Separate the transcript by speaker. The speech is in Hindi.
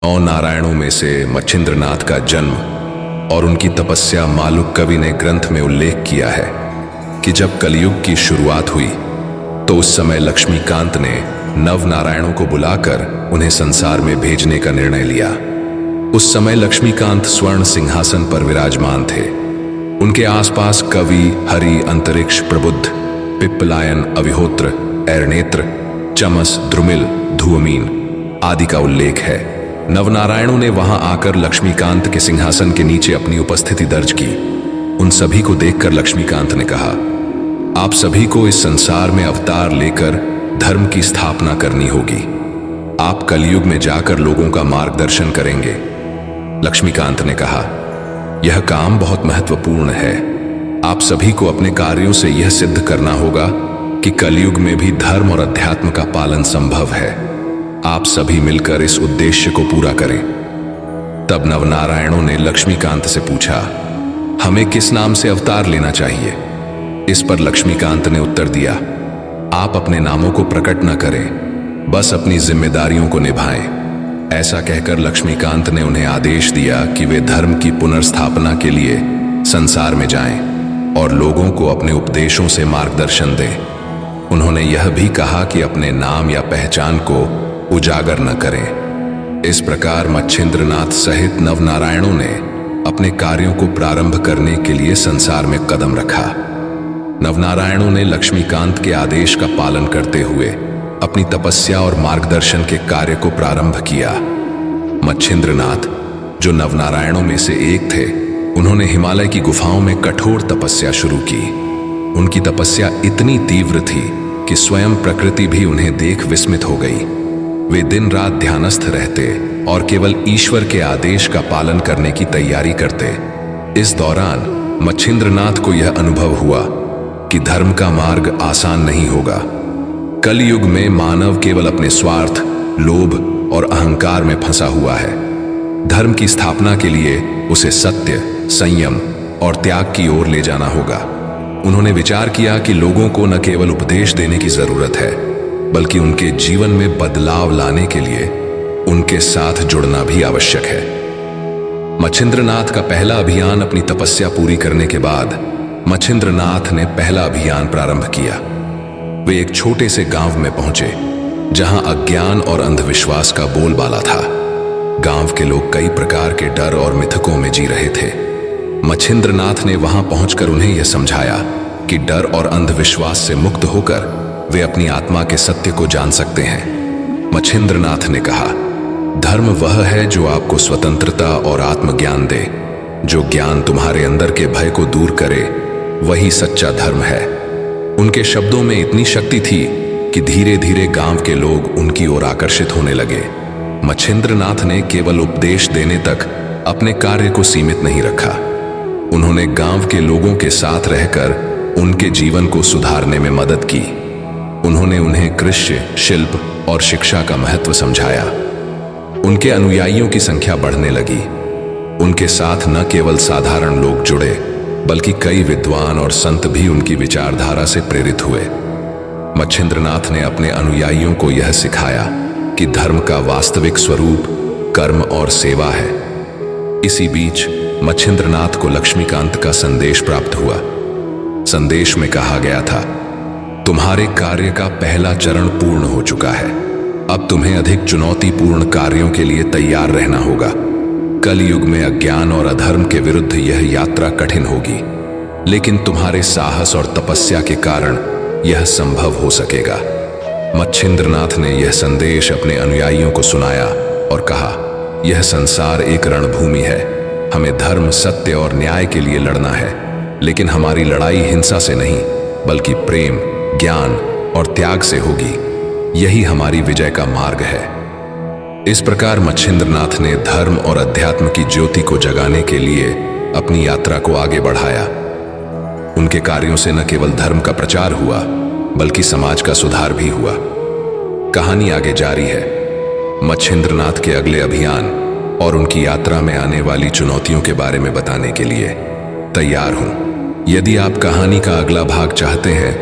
Speaker 1: 9 नारायणों में से मच्छिंद्रनाथ का जन्म और उनकी तपस्या मालुक कवि ने ग्रंथ में उल्लेख किया है कि जब कलयुग की शुरुआत हुई तो उस समय लक्ष्मीकांत ने नव नारायणों को बुलाकर उन्हें संसार में भेजने का निर्णय लिया। उस समय लक्ष्मीकांत स्वर्ण सिंहासन पर विराजमान थे। उनके आसपास कवि, हरि, अंतरिक्ष, प्रबुद्ध, पिप्पलायन, अविहोत्र, ऐरनेत्र, चमस, द्रुमिल, धुवमीन आदि का उल्लेख है। नवनारायणों ने वहां आकर लक्ष्मीकांत के सिंहासन के नीचे अपनी उपस्थिति दर्ज की। उन सभी को देखकर लक्ष्मीकांत ने कहा, आप सभी को इस संसार में अवतार लेकर धर्म की स्थापना करनी होगी। आप कलयुग में जाकर लोगों का मार्गदर्शन करेंगे। लक्ष्मीकांत ने कहा, यह काम बहुत महत्वपूर्ण है। आप सभी को अपने कार्यों से यह सिद्ध करना होगा कि कलयुग में भी धर्म और अध्यात्म का पालन संभव है। आप सभी मिलकर इस उद्देश्य को पूरा करें। तब नवनारायणों ने लक्ष्मीकांत से पूछा, हमें किस नाम से अवतार लेना चाहिए? इस पर लक्ष्मीकांत ने उत्तर दिया, आप अपने नामों को प्रकट न करें, बस अपनी जिम्मेदारियों को निभाएं। ऐसा कहकर लक्ष्मीकांत ने उन्हें आदेश दिया कि वे धर्म की पुनर्स्थापना के लिए संसार में जाएं और लोगों को अपने उपदेशों से मार्गदर्शन दें। उन्होंने यह भी कहा कि अपने नाम या पहचान को उजागर न करें। इस प्रकार मच्छिंद्रनाथ सहित नवनारायणों ने अपने कार्यों को प्रारंभ करने के लिए संसार में कदम रखा। नवनारायणों ने लक्ष्मीकांत के आदेश का पालन करते हुए अपनी तपस्या और मार्गदर्शन के कार्य को प्रारंभ किया। मच्छिंद्रनाथ, जो नवनारायणों में से एक थे, उन्होंने हिमालय की गुफाओं में कठोर तपस्या शुरू की। उनकी तपस्या इतनी तीव्र थी कि स्वयं प्रकृति भी उन्हें देख विस्मित हो गई। वे दिन रात ध्यानस्थ रहते और केवल ईश्वर के आदेश का पालन करने की तैयारी करते। इस दौरान मच्छिंद्रनाथ को यह अनुभव हुआ कि धर्म का मार्ग आसान नहीं होगा। कलयुग में मानव केवल अपने स्वार्थ, लोभ और अहंकार में फंसा हुआ है। धर्म की स्थापना के लिए उसे सत्य, संयम और त्याग की ओर ले जाना होगा। उन्होंने विचार किया कि लोगों को न केवल उपदेश देने की जरूरत है, बल्कि उनके जीवन में बदलाव लाने के लिए उनके साथ जुड़ना भी आवश्यक है। मच्छिंद्रनाथ का पहला अभियान अपनी तपस्या पूरी करने के बाद मच्छिंद्रनाथ ने पहला अभियान प्रारंभ किया। वे एक छोटे से गांव में पहुंचे जहां अज्ञान और अंधविश्वास का बोलबाला था। गांव के लोग कई प्रकार के डर और मिथकों में जी रहे थे। मच्छिंद्रनाथ ने वहां पहुंचकर उन्हें यह समझाया कि डर और अंधविश्वास से मुक्त होकर वे अपनी आत्मा के सत्य को जान सकते हैं। मच्छिंद्रनाथ ने कहा, धर्म वह है जो आपको स्वतंत्रता और आत्मज्ञान दे। जो ज्ञान तुम्हारे अंदर के भय को दूर करे, वही सच्चा धर्म है। उनके शब्दों में इतनी शक्ति थी कि धीरे धीरे गांव के लोग उनकी ओर आकर्षित होने लगे। मच्छिंद्रनाथ ने केवल उपदेश देने तक अपने कार्य को सीमित नहीं रखा। उन्होंने गांव के लोगों के साथ रहकर उनके जीवन को सुधारने में मदद की। उन्होंने उन्हें कृषि, शिल्प और शिक्षा का महत्व समझाया। उनके अनुयायियों की संख्या बढ़ने लगी। उनके साथ न केवल साधारण लोग जुड़े, बल्कि कई विद्वान और संत भी उनकी विचारधारा से प्रेरित हुए। मच्छिंद्रनाथ ने अपने अनुयायियों को यह सिखाया कि धर्म का वास्तविक स्वरूप कर्म और सेवा है। इसी बीच मच्छिंद्रनाथ को लक्ष्मीकांत का संदेश प्राप्त हुआ। संदेश में कहा गया था, तुम्हारे कार्य का पहला चरण पूर्ण हो चुका है। अब तुम्हें अधिक चुनौतीपूर्ण कार्यों के लिए तैयार रहना होगा। कलयुग में अज्ञान और अधर्म के विरुद्ध यह यात्रा कठिन होगी, लेकिन तुम्हारे साहस और तपस्या के कारण यह संभव हो सकेगा। मच्छिंद्रनाथ ने यह संदेश अपने अनुयायियों को सुनाया और कहा, यह संसार एक रणभूमि है। हमें धर्म, सत्य और न्याय के लिए लड़ना है, लेकिन हमारी लड़ाई हिंसा से नहीं, बल्कि प्रेम, ज्ञान और त्याग से होगी। यही हमारी विजय का मार्ग है। इस प्रकार मच्छिंद्रनाथ ने धर्म और अध्यात्म की ज्योति को जगाने के लिए अपनी यात्रा को आगे बढ़ाया। उनके कार्यों से न केवल धर्म का प्रचार हुआ, बल्कि समाज का सुधार भी हुआ। कहानी आगे जारी है। मच्छिंद्रनाथ के अगले अभियान और उनकी यात्रा में आने वाली चुनौतियों के बारे में बताने के लिए तैयार हूं। यदि आप कहानी का अगला भाग चाहते हैं